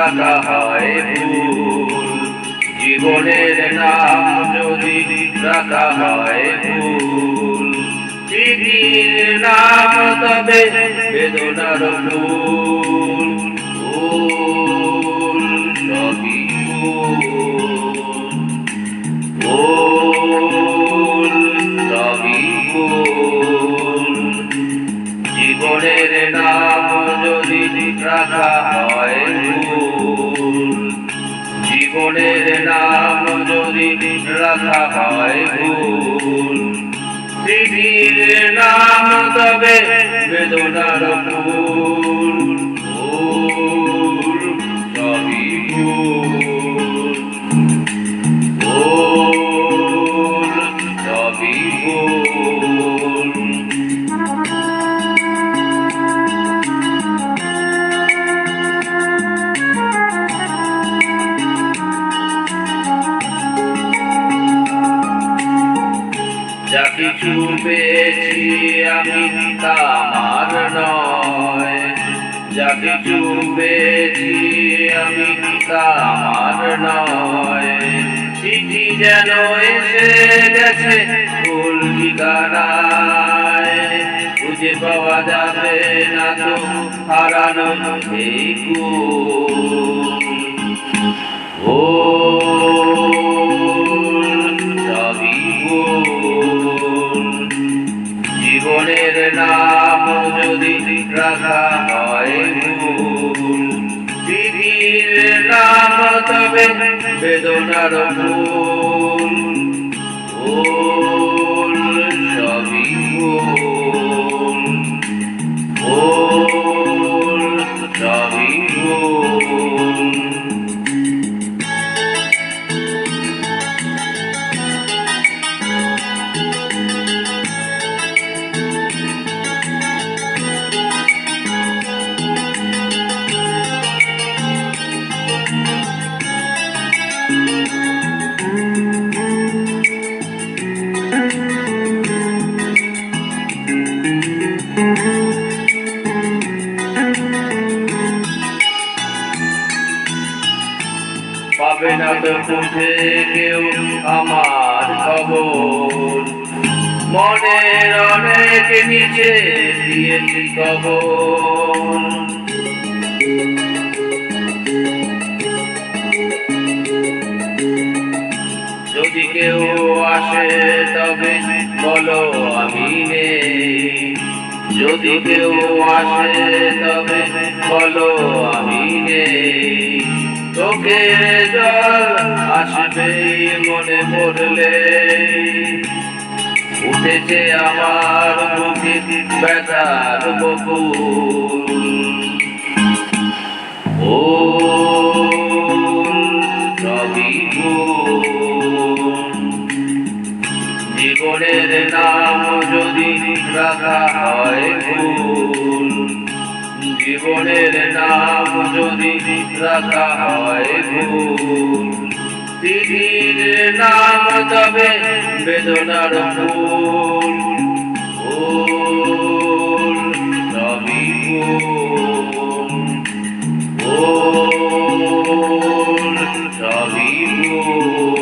রাখা হয় ভুল, জীবনের নাম যদি রাখা হয় ভুল, পৃথিবীর নাম তবে বেদনার ফুল, ফুল সবই ফুল সবই ফুল, জীবনের নাম যদি রাখা হয় ভুল, জীবনের নাম যদি রাখা হয় ভুল, পৃথিবীর নাম তবে বেদনার ফুল, ফুল সবই ফুল, ফুল সবই ফুল। যা কিছু পেয়েছি আমি তা আমার নয়, যা কিছু পেয়েছি আমি তা আমার নয়, চিঠি যেন এসে গেছে ভুল ঠিকানায়, খুঁজে পাওয়া যাবে না তো হারানো এই কুল, সবই ভুল, জীবনের নাম যদি রাখা হয় ভুল, পৃথিবীর নাম তবে বেদনার ফুল, ফুল সবই ফুল, ফুল সবই ফুল। পাবে না তো খুঁজে কেউ আমার খবর, মনের অনেক নিচে দিয়েছি খবর, যদি কেউ আসে তবে বলো আমি নেই, যদি কেউ আসে তবে বলো আমি নেই, চোখের জল আসবে মনে পড়লে, উঠেছে আমার বুকে ব্যথার বকুল, ফুল সবই ফুল, জীবনের নাম যদি রাখা হয় ভুল, জীবনের নাম যদি রাখা হয় ভুল, পৃথিবীর নাম তবে বেদনার ফুল, ফুল সবই ফুল, ফুল সবই ফুল।